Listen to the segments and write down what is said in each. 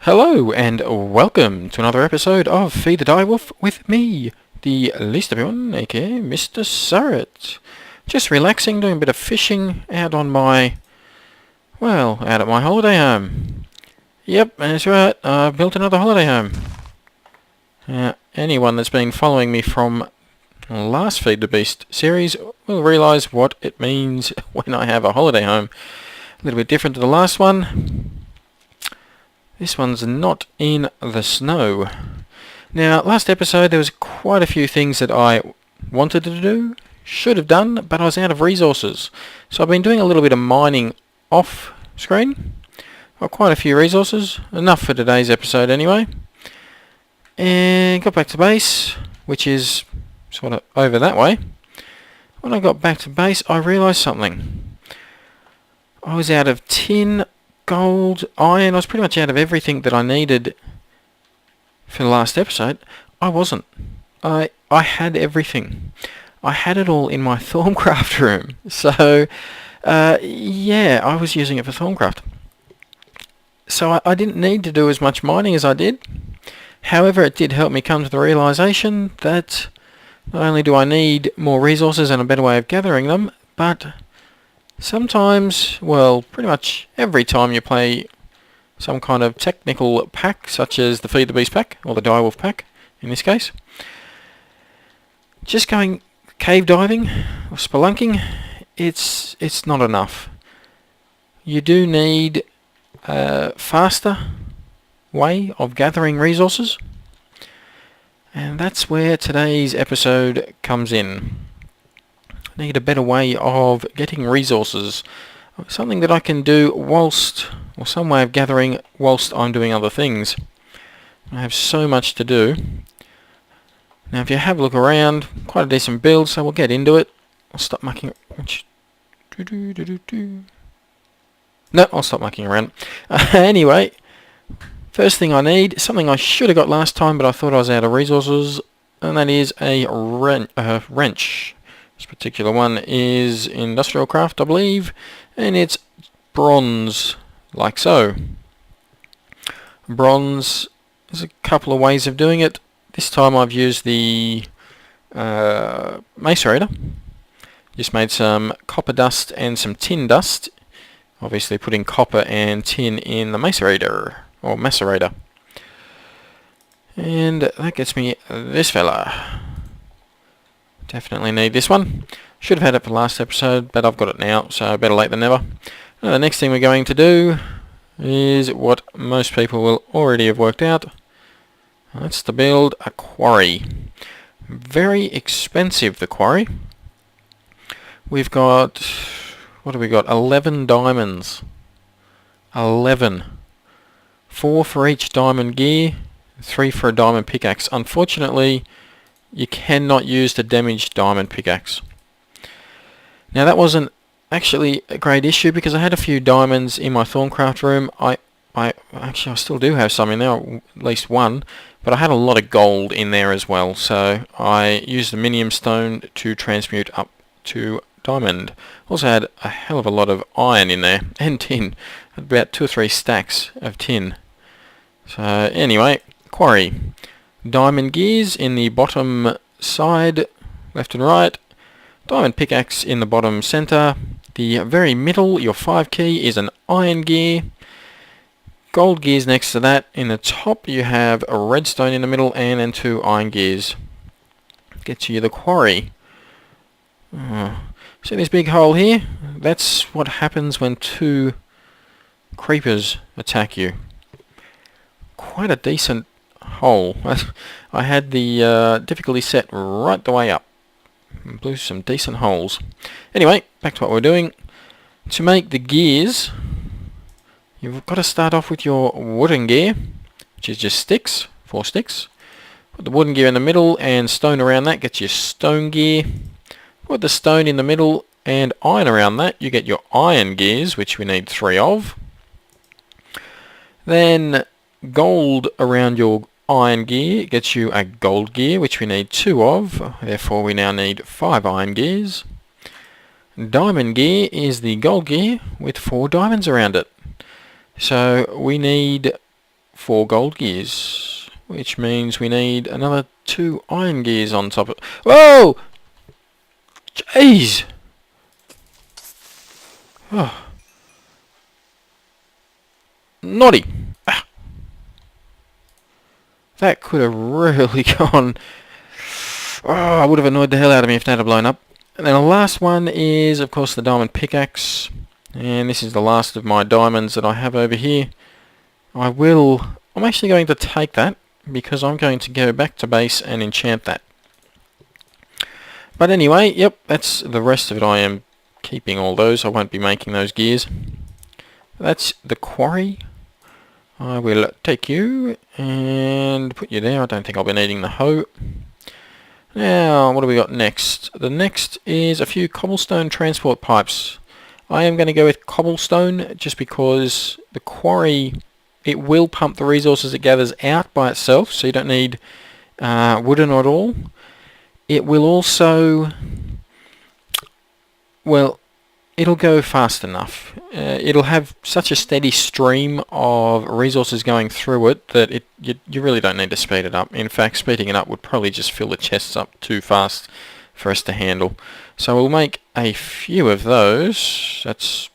Hello and welcome to another episode of Feed the Direwolf with me, the least of everyone, aka MrSuryt. Just relaxing, doing a bit of fishing out at my holiday home. Yep, that's right, I've built another holiday home. Anyone that's been following me from last Feed the Beast series will realise what it means when I have a holiday home. A little bit different to the last one. This one's not in the snow. Now, last episode there was quite a few things that I wanted to do, should have done, but I was out of resources. So I've been doing a little bit of mining off screen. Got quite a few resources, enough for today's episode anyway. And got back to base, which is sort of over that way. When I got back to base, I realised something. I was out of tin, gold, iron. I was pretty much out of everything that I needed for the last episode. I wasn't. I had everything. I had it all in my Thorncraft room. So, I was using it for Thorncraft. So I didn't need to do as much mining as I did. However, it did help me come to the realisation that not only do I need more resources and a better way of gathering them, but sometimes, well, pretty much every time you play some kind of technical pack, such as the Feed the Beast pack, or the Direwolf pack, in this case, just going cave diving or spelunking, it's not enough. You do need a faster way of gathering resources, and that's where today's episode comes in. Need a better way of getting resources, something that I can do or some way of gathering whilst I'm doing other things. I have so much to do. Now if you have a look around, quite a decent build, so we'll get into it. I'll stop mucking No, I'll stop mucking around. Anyway, first thing I need, something I should have got last time but I thought I was out of resources, and that is a wrench. This particular one is industrial craft, I believe, and it's bronze, like so. Bronze, there's a couple of ways of doing it. This time I've used the MrSuryt. Just made some copper dust and some tin dust. Obviously putting copper and tin in the MrSuryt, or macerator. And that gets me this fella. Definitely need this one. Should have had it for last episode, but I've got it now, so better late than never. Now, the next thing we're going to do is what most people will already have worked out. That's to build a quarry. Very expensive, the quarry. We've got, what have we got? 11 diamonds. 11. 4 for each diamond gear, 3 for a diamond pickaxe. Unfortunately, you cannot use the damaged diamond pickaxe. Now that wasn't actually a great issue because I had a few diamonds in my Thorncraft room. I still do have some in there, at least one, but I had a lot of gold in there as well, so I used the minium stone to transmute up to diamond. Also had a hell of a lot of iron in there, and tin. About 2 or 3 stacks of tin. So anyway, quarry. Diamond gears in the bottom side, left and right. Diamond pickaxe in the bottom centre. The very middle, your 5 key, is an iron gear. Gold gears next to that. In the top you have a redstone in the middle and then 2 iron gears. Gets you the quarry. See this big hole here? That's what happens when 2 creepers attack you. Quite a decent hole. I had the difficulty set right the way up. Blew some decent holes. Anyway, back to what we're doing. To make the gears, you've got to start off with your wooden gear, which is just sticks, 4 sticks. Put the wooden gear in the middle and stone around that gets your stone gear. Put the stone in the middle and iron around that, you get your iron gears, which we need 3 of. Then gold around your iron gear gets you a gold gear, which we need 2 of, therefore we now need 5 iron gears. Diamond gear is the gold gear with 4 diamonds around it. So we need 4 gold gears, which means we need another 2 iron gears on top of... Whoa! Jeez! Oh. Naughty! Ah. That could have really gone... Oh, I would have annoyed the hell out of me if that had blown up. And then the last one is, of course, the diamond pickaxe. And this is the last of my diamonds that I have over here. I'm actually going to take that, because I'm going to go back to base and enchant that. But anyway, yep, that's the rest of it. I am keeping all those. I won't be making those gears. That's the quarry. I will take you and put you there. I don't think I'll be needing the hoe. Now, what do we got next? The next is a few cobblestone transport pipes. I am going to go with cobblestone just because the quarry, it will pump the resources it gathers out by itself, so you don't need wooden at all. It will also, well, it'll go fast enough. It'll have such a steady stream of resources going through it that you really don't need to speed it up. In fact, speeding it up would probably just fill the chests up too fast for us to handle. So we'll make a few of those. That's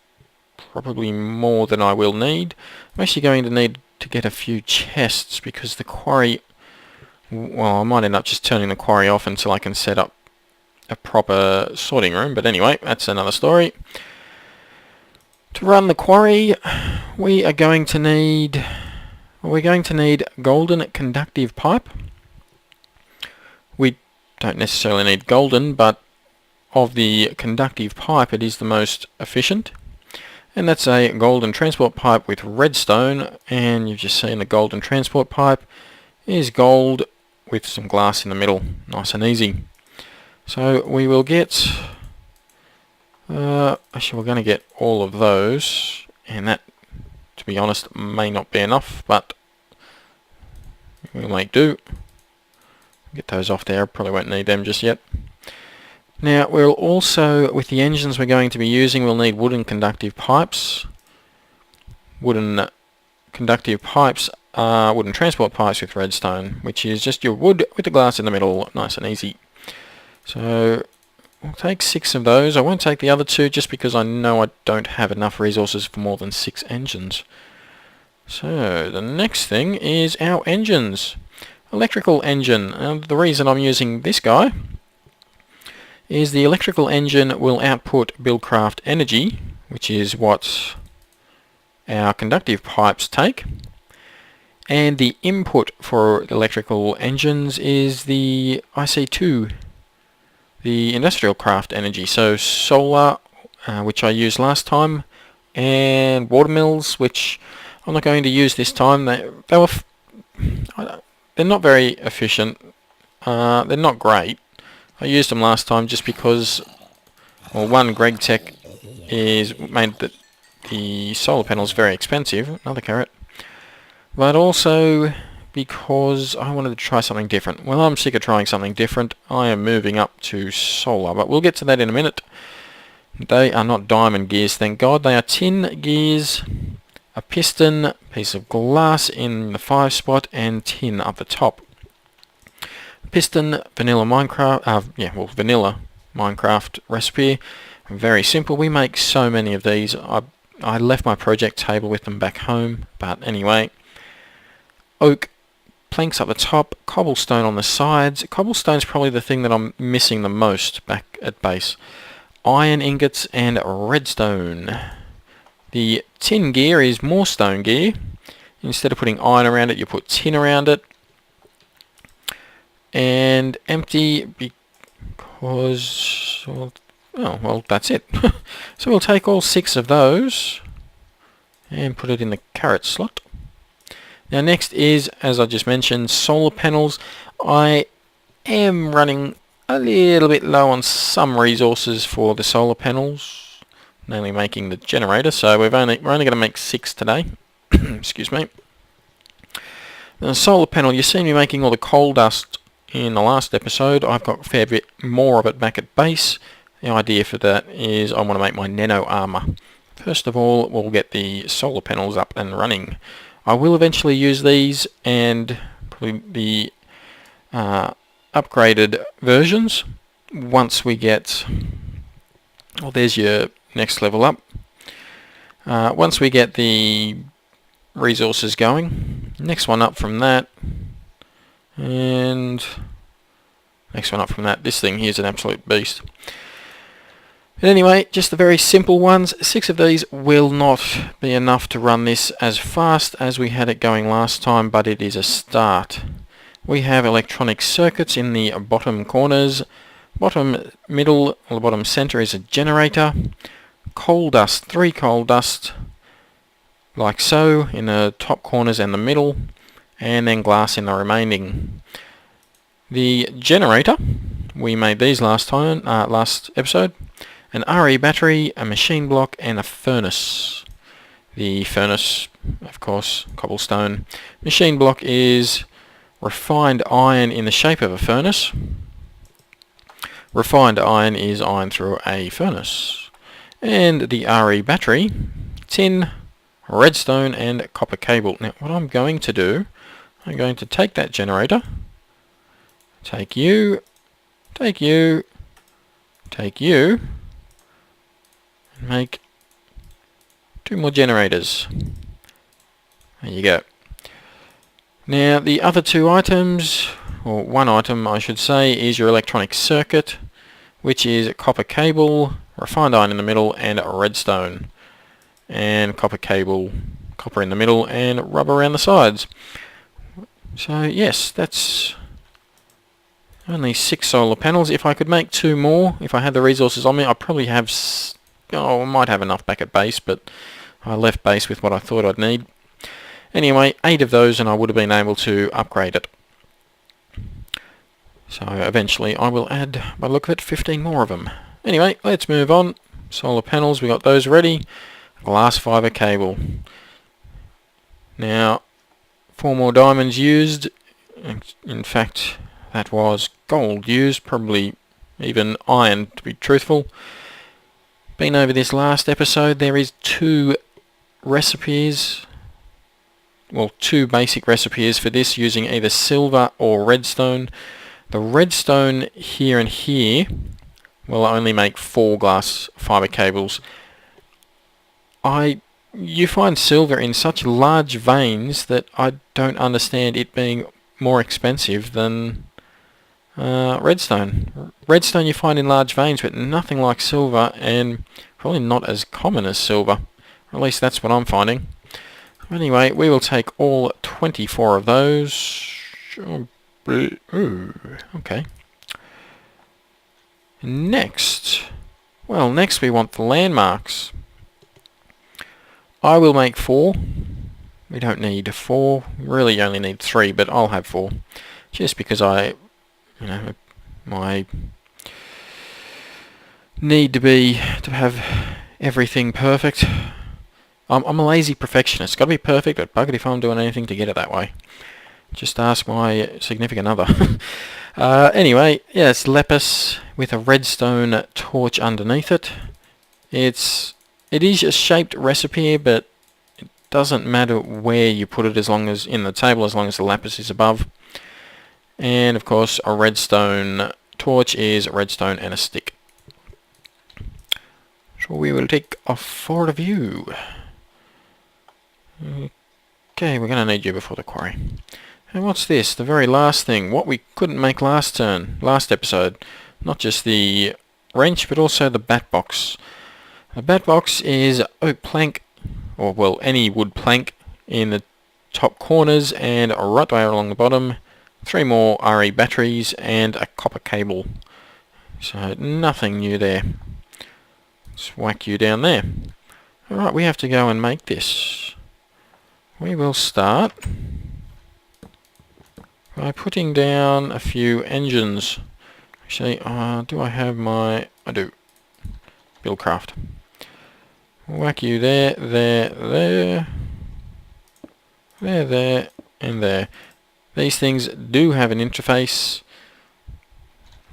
probably more than I will need. I'm actually going to need to get a few chests because the quarry... Well, I might end up just turning the quarry off until I can set up a proper sorting room. But anyway, that's another story. To run the quarry, we're going to need golden conductive pipe. We don't necessarily need golden, but of the conductive pipe, it is the most efficient. And that's a golden transport pipe with redstone. And you've just seen the golden transport pipe is gold with some glass in the middle. Nice and easy. So we will get... actually, we're going to get all of those. And that, to be honest, may not be enough, but we'll make do. Get those off there. Probably won't need them just yet. Now, we'll also, with the engines we're going to be using, we'll need wooden conductive pipes. Wooden conductive pipes are wooden transport pipes with redstone, which is just your wood with the glass in the middle, nice and easy. So, we'll take 6 of those. I won't take the other 2 just because I know I don't have enough resources for more than 6 engines. So, the next thing is our engines. Electrical engine. The reason I'm using this guy is the electrical engine will output buildcraft energy, which is what our conductive pipes take. And the input for electrical engines is the IC2, the industrial craft energy. So solar, which I used last time, and water mills, which I'm not going to use this time. They're not very efficient. They're not great. I used them last time just because, well, one, Greg Tech made the solar panels very expensive. Another carrot. But also because I wanted to try something different. Well, I'm sick of trying something different. I am moving up to solar, but we'll get to that in a minute. They are not diamond gears, thank God. They are tin gears, a piston, piece of glass in the 5 spot, and tin up the top. Piston, vanilla Minecraft, vanilla Minecraft recipe. Very simple. We make so many of these. I left my project table with them back home, but anyway. Oak planks up the top, cobblestone on the sides. Cobblestone's probably the thing that I'm missing the most back at base. Iron ingots and redstone. The tin gear is more stone gear. Instead of putting iron around it, you put tin around it. And empty because... well, that's it. So we'll take all 6 of those and put it in the carrot slot. Now next is, as I just mentioned, solar panels. I am running a little bit low on some resources for the solar panels, namely making the generator, so we're only going to make 6 today. Excuse me. The solar panel, you see me making all the coal dust in the last episode. I've got a fair bit more of it back at base. The idea for that is I want to make my nano armor. First of all, we'll get the solar panels up and running. I will eventually use these and probably the upgraded versions once we get... Well, there's your next level up. Once we get the resources going, next one up from that, and next one up from that. This thing here's an absolute beast. But anyway, just the very simple ones. 6 of these will not be enough to run this as fast as we had it going last time, but it is a start. We have electronic circuits in the bottom corners. Bottom middle, or the bottom center is a generator. Coal dust, 3 coal dust, like so, in the top corners and the middle, and then glass in the remaining. The generator, we made these last episode. An RE battery, a machine block, and a furnace. The furnace, of course, cobblestone. Machine block is refined iron in the shape of a furnace. Refined iron is iron through a furnace. And the RE battery, tin, redstone, and copper cable. Now, what I'm going to do, I'm going to take that generator, take you, take you, take you, and make 2 more generators. There you go. Now the other 2 items, or 1 item I should say, is your electronic circuit, which is copper cable, refined iron in the middle, and redstone. And copper cable, copper in the middle, and rubber around the sides. So yes, that's only 6 solar panels. If I could make 2 more, if I had the resources on me, I probably have... I might have enough back at base, but I left base with what I thought I'd need. Anyway, 8 of those and I would have been able to upgrade it. So eventually I will add, by the look of it, 15 more of them. Anyway, let's move on. Solar panels, we got those ready. Glass fiber cable. Now, 4 more diamonds used. In fact, that was gold used, probably even iron to be truthful. Been over this last episode. There is 2 recipes, well, 2 basic recipes for this, using either silver or redstone. The redstone here and here will only make 4 glass fiber cables. You find silver in such large veins that I don't understand it being more expensive than redstone. Redstone you find in large veins, but nothing like silver, and probably not as common as silver. Or at least that's what I'm finding. Anyway, we will take all 24 of those. Ooh, okay. Next we want the landmarks. I will make 4. We don't need 4. We really only need 3, but I'll have 4. Just because my need to have everything perfect. I'm a lazy perfectionist. It's got to be perfect, but buggered if I'm doing anything to get it that way. Just ask my significant other. Anyway, yeah, it's lapis with a redstone torch underneath it. It is a shaped recipe, but it doesn't matter where you put it as long as in the table, as long as the lapis is above. And of course, a redstone torch is redstone and a stick. So we will take a photo view. Okay, we're going to need you before the quarry. And what's this? The very last thing. What we couldn't make last episode. Not just the wrench, but also the bat box. The bat box is oak plank, or well, any wood plank in the top corners, and right the way along the bottom. 3 more RE batteries and a copper cable. So nothing new there. Let's whack you down there. Alright, we have to go and make this. We will start by putting down a few engines. Actually, do I have my... I do. Buildcraft. Whack you there, there, and there. These things do have an interface.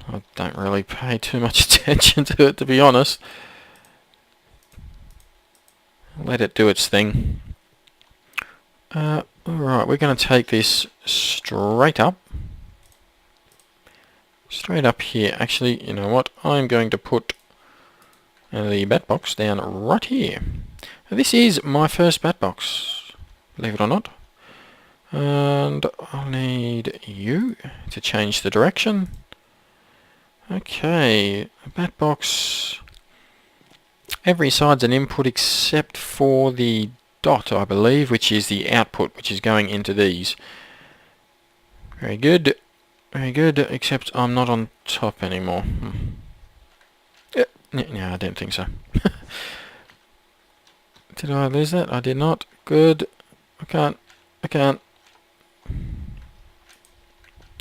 I don't really pay too much attention to it, to be honest. Let it do its thing. Alright, we're going to take this straight up. Straight up here. Actually, you know what? I'm going to put the bat box down right here. This is my first bat box, believe it or not. And I'll need you to change the direction. Okay, the bat box. Every side's an input except for the dot, I believe, which is the output, which is going into these. Very good. Very good, except I'm not on top anymore. No, I don't think so. Did I lose that? I did not. Good. I can't.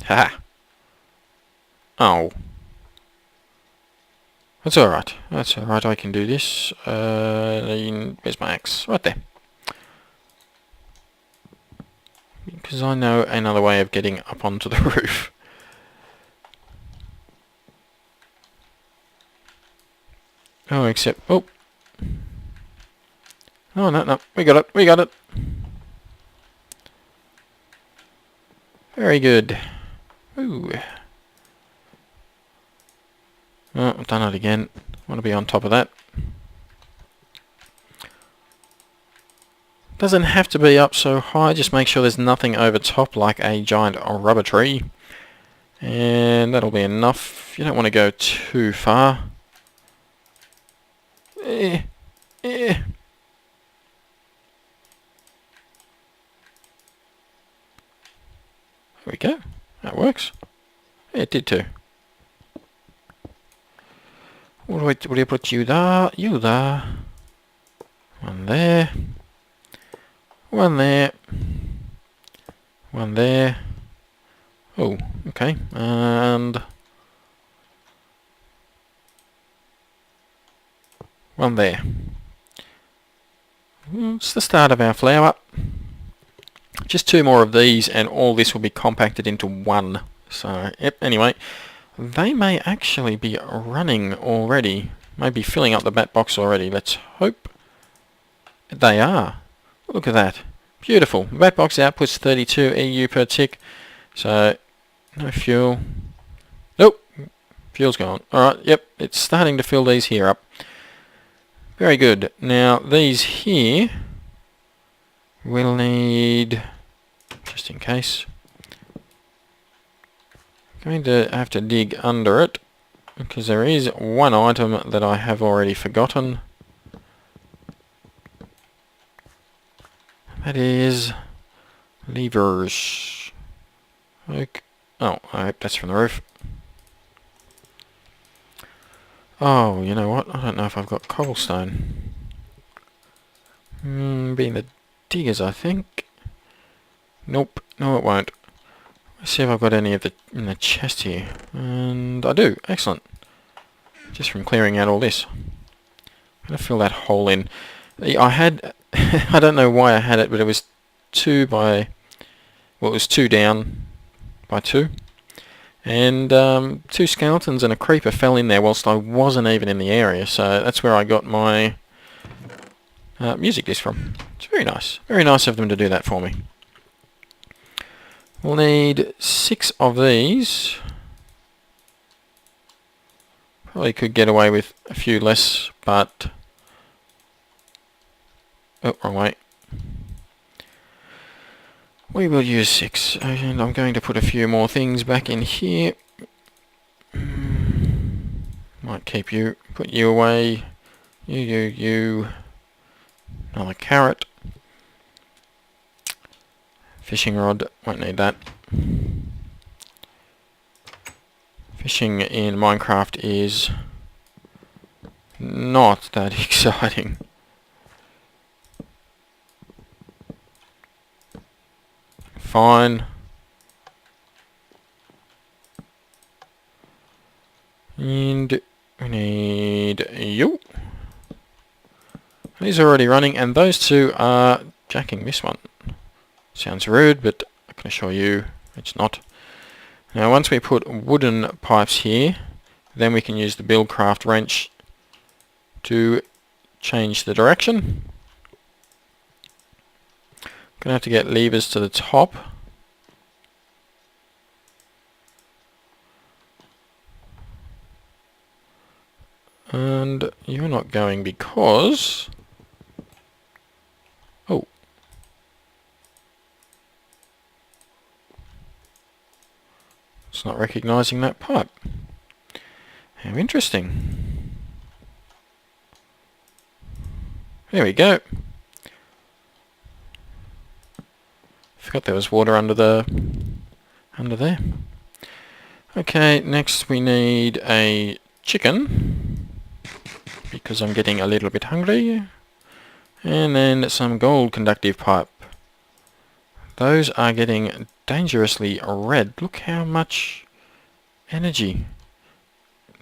Haha. Oh. That's alright. That's alright, I can do this. Where's my axe? Right there. Because I know another way of getting up onto the roof. Oh, except... Oh! Oh, no. We got it. Very good. Ooh. Oh, I've done it again. Want to be on top of that. Doesn't have to be up so high, just make sure there's nothing over top like a giant rubber tree. And that'll be enough. You don't want to go too far. There we go. That works. Yeah, it did too. What do I put you there? You there. One there. One there. One there. Oh, okay. And one there. It's the start of our flower. Just 2 more of these and all this will be compacted into one. So, yep, anyway. They may actually be running already. Maybe filling up the bat box already. Let's hope. They are. Look at that. Beautiful. The bat box outputs 32 EU per tick. So, no fuel. Nope. Fuel's gone. Alright, yep. It's starting to fill these here up. Very good. Now, these here we'll need, just in case, going to have to dig under it because there is one item that I have already forgotten. That is levers. Okay. Oh, I hope that's from the roof. Oh, you know what? I don't know if I've got cobblestone. Being the diggers, I think. Nope. No, it won't. Let's see if I've got any of the in the chest here. And I do. Excellent. Just from clearing out all this. I'm going to fill that hole in. I had... I don't know why I had it, but it was 2 by... Well, it was 2 down by 2. And 2 skeletons and a creeper fell in there whilst I wasn't even in the area. So that's where I got my music disc from. It's very nice. Very nice of them to do that for me. We'll need 6 of these. Probably could get away with a few less, but... Oh, wrong way. We will use 6, and I'm going to put a few more things back in here. Might keep you, put you away. You. Another carrot. Fishing rod, won't need that. Fishing in Minecraft is not that exciting. Fine. And we need you. These are already running, and those 2 are jacking this one. Sounds rude, but I can assure you it's not. Now once we put wooden pipes here, then we can use the Buildcraft wrench to change the direction. Gonna have to get levers to the top. And you're not going because... Oh. It's not recognising that pipe. How interesting. There we go. Forgot there was water under there. Okay, next we need a chicken, because I'm getting a little bit hungry. And then some gold conductive pipe. Those are getting dangerously red. Look how much energy.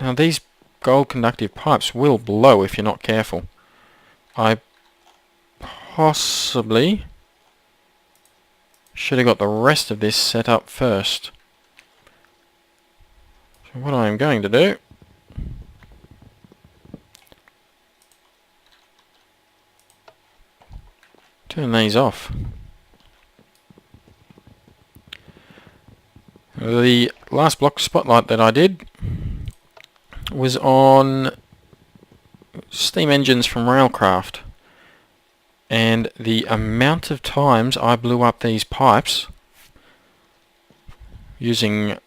Now these gold conductive pipes will blow if you're not careful. I possibly should have got the rest of this set up first. So what I am going to do, turn these off. The last block spotlight that I did was on steam engines from Railcraft, and the amount of times I blew up these pipes using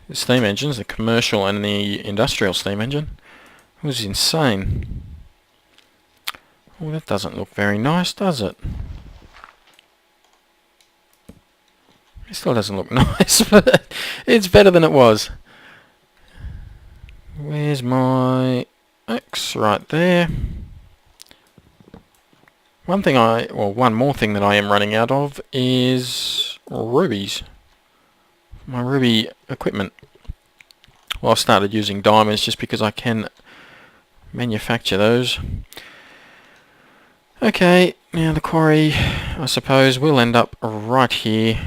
the steam engines, the commercial and the industrial steam engine, was insane. Well, that doesn't look very nice, does it? It still doesn't look nice, but it's better than it was. Where's my axe? Right there. One more thing that I am running out of is rubies. My ruby equipment. Well, I've started using diamonds just because I can manufacture those. Okay, now the quarry, I suppose, will end up right here.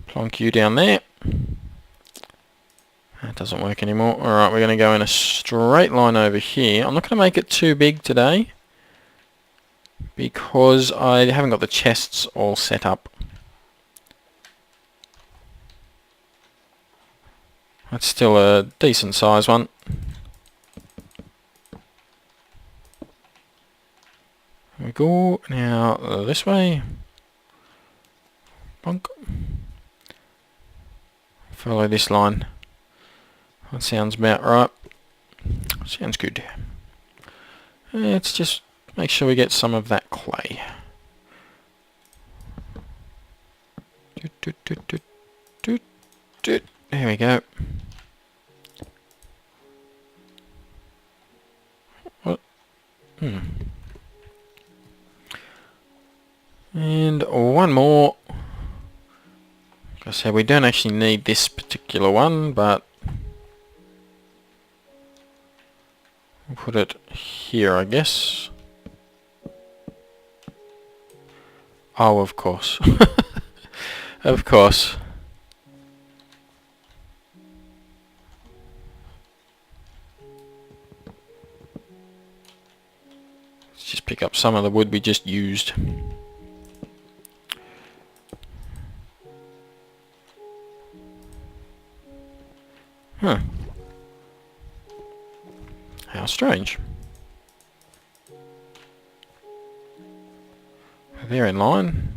Plonk you down there. That doesn't work anymore. Alright, we're going to go in a straight line over here. I'm not going to make it too big today, because I haven't got the chests all set up. That's still a decent size one. There we go. Now this way. Bonk. Follow this line. That sounds about right. Sounds good. Let's just make sure we get some of that clay. There we go. What? And one more. Like I said, we don't actually need this particular one, but we'll put it here, I guess. Oh, of course. Of course. Let's just pick up some of the wood we just used. Huh. How strange. They're in line.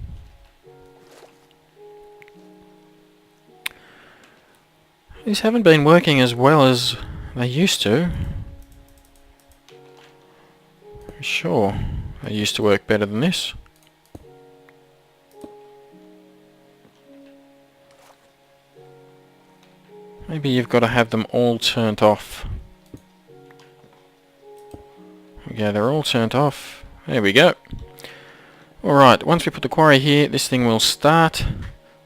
These haven't been working as well as they used to. Sure, they used to work better than this. Maybe you've got to have them all turned off. Yeah, they're all turned off. There we go. Alright, once we put the quarry here, this thing will start,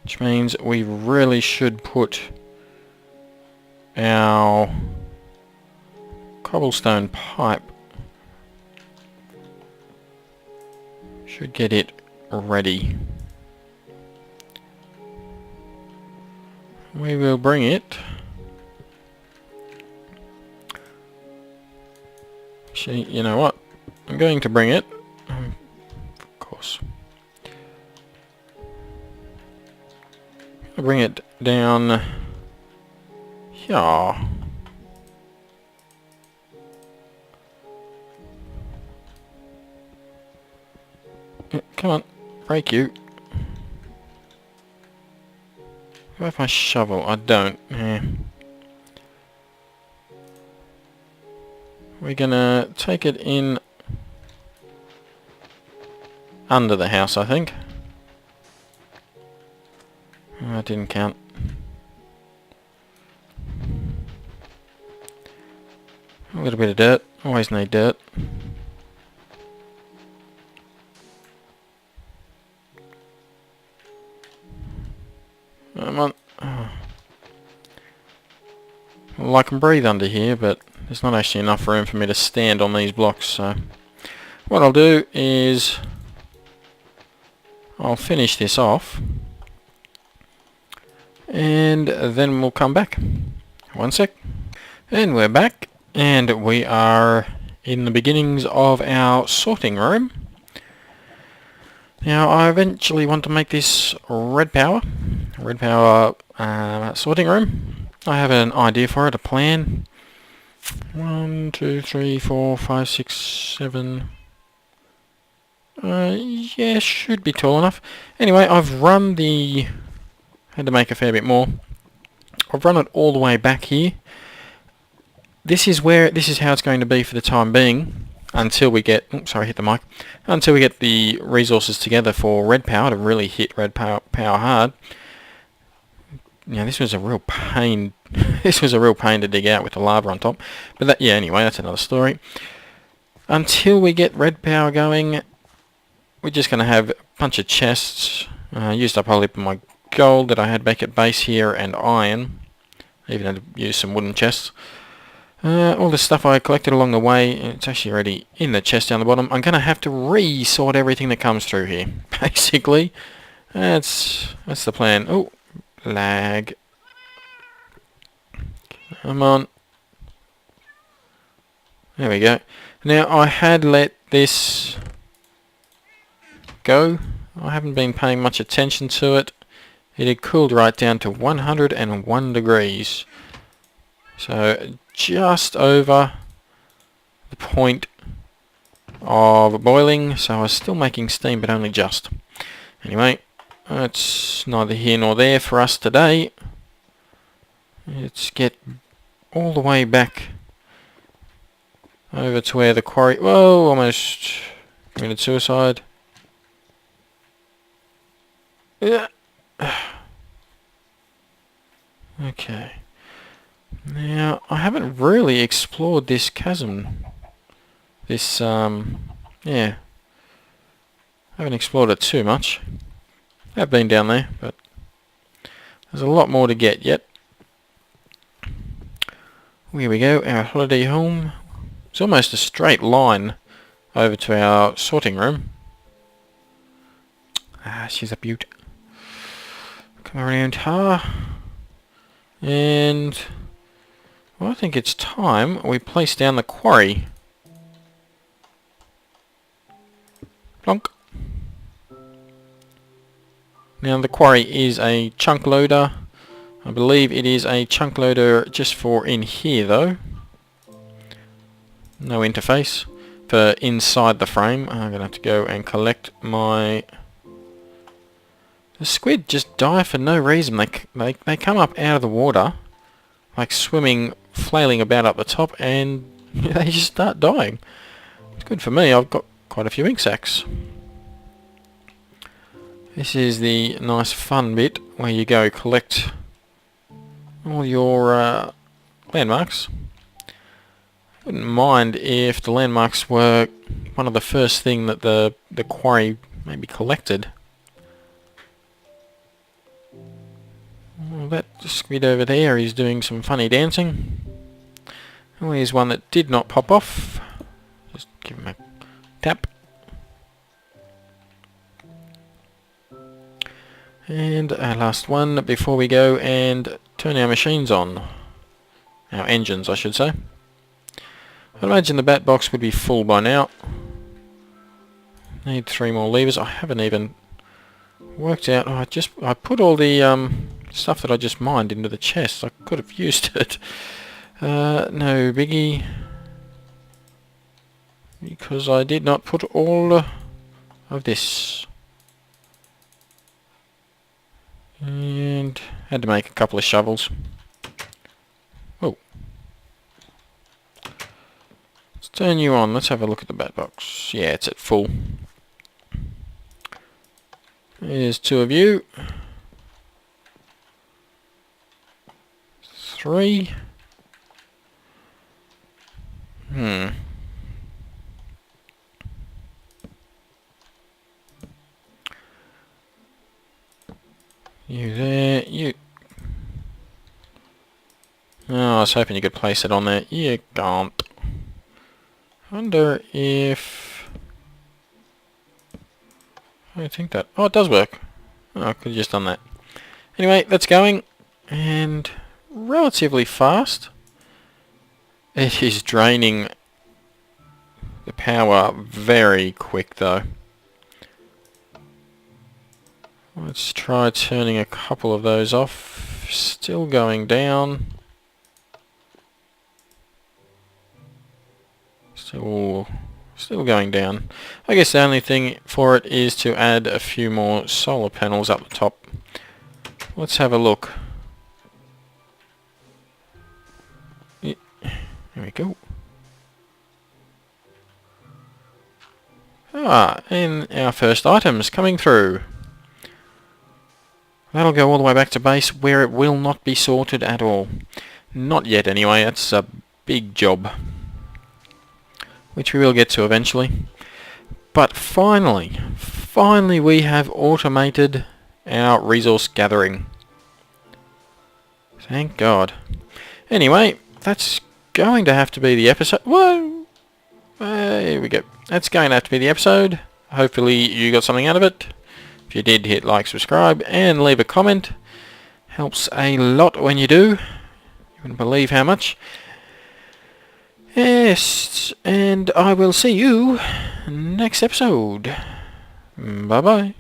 which means we really should put our cobblestone pipe. Should get it ready. We will bring it. Actually, you know what? I'm going to bring it. I'm course. I'll bring it down here. Yeah, come on, break you. Do I have my shovel? I don't. Yeah. We're gonna take it in under the house, I think. Oh, that didn't count. A little bit of dirt. Always need dirt. Come on. Oh. Well, I can breathe under here, but there's not actually enough room for me to stand on these blocks, so what I'll do is I'll finish this off and then we'll come back. One sec. And we're back, and we are in the beginnings of our sorting room. Now I eventually want to make this red power sorting room. I have an idea for it, a plan. 1, 2, 3, 4, 5, 6, 7. Yeah, should be tall enough. Anyway, I've run the... had to make a fair bit more. I've run it all the way back here. This is how it's going to be for the time being, until we get... oops, sorry, hit the mic. Until we get the resources together for red power to really hit red power hard. Now, this was a real pain. This was a real pain to dig out with the lava on top. But that, yeah, anyway, that's another story. Until we get red power going, we're just going to have a bunch of chests. Used up a heap of my gold that I had back at base here, and iron. Even had to use some wooden chests. All the stuff I collected along the way, it's actually already in the chest down the bottom. I'm going to have to re-sort everything that comes through here. Basically, that's the plan. Oh, lag. Come on. There we go. Now, I had let this go. I haven't been paying much attention to it. It had cooled right down to 101 degrees. So, just over the point of boiling. So, I was still making steam, but only just. Anyway, it's neither here nor there for us today. Let's get all the way back over to where the quarry... whoa, almost committed suicide. Yeah. Okay. Now, I haven't really explored this chasm. This, yeah. I haven't explored it too much. I've been down there, but there's a lot more to get yet. Here we go, our holiday home. It's almost a straight line over to our sorting room. Ah, she's a beaut. Come around her. And... well, I think it's time we place down the quarry. Plonk. Now the quarry is a chunk loader. I believe it is a chunk loader just for in here though. No interface for inside the frame. I'm going to have to go and collect my... the squid just die for no reason. They come up out of the water like swimming, flailing about up the top, and they just start dying. It's good for me, I've got quite a few ink sacs. This is the nice fun bit where you go collect all your landmarks. I wouldn't mind if the landmarks were one of the first thing that the quarry maybe collected. Well, that squid over there is doing some funny dancing. Oh, here's one that did not pop off. Just give him a tap. And our last one before we go and turn our machines on. Our engines, I should say. I'd imagine the bat box would be full by now. Need 3 more levers. I haven't even worked out. I put all the stuff that I just mined into the chest. I could have used it. No biggie. Because I did not put all of this. And had to make a couple of shovels. Oh. Let's turn you on. Let's have a look at the bat box. Yeah, it's at full. There's 2 of you. 3. You there, you. Oh, I was hoping you could place it on there. You can't. Wonder if... I don't think that... Oh, it does work. Oh, I could have just done that. Anyway, that's going. And relatively fast. It is draining the power very quick though. Let's try turning a couple of those off. Still going down. Still going down. I guess the only thing for it is to add a few more solar panels up the top. Let's have a look. Yeah, there we go. And our first items coming through. That'll go all the way back to base where it will not be sorted at all. Not yet anyway, that's a big job. Which we will get to eventually. But finally we have automated our resource gathering. Thank God. Anyway, that's going to have to be the episode. Whoa! Here we go. That's going to have to be the episode. Hopefully you got something out of it. If you did, hit like, subscribe, and leave a comment. Helps a lot when you do. You wouldn't believe how much. Yes, and I will see you next episode. Bye-bye.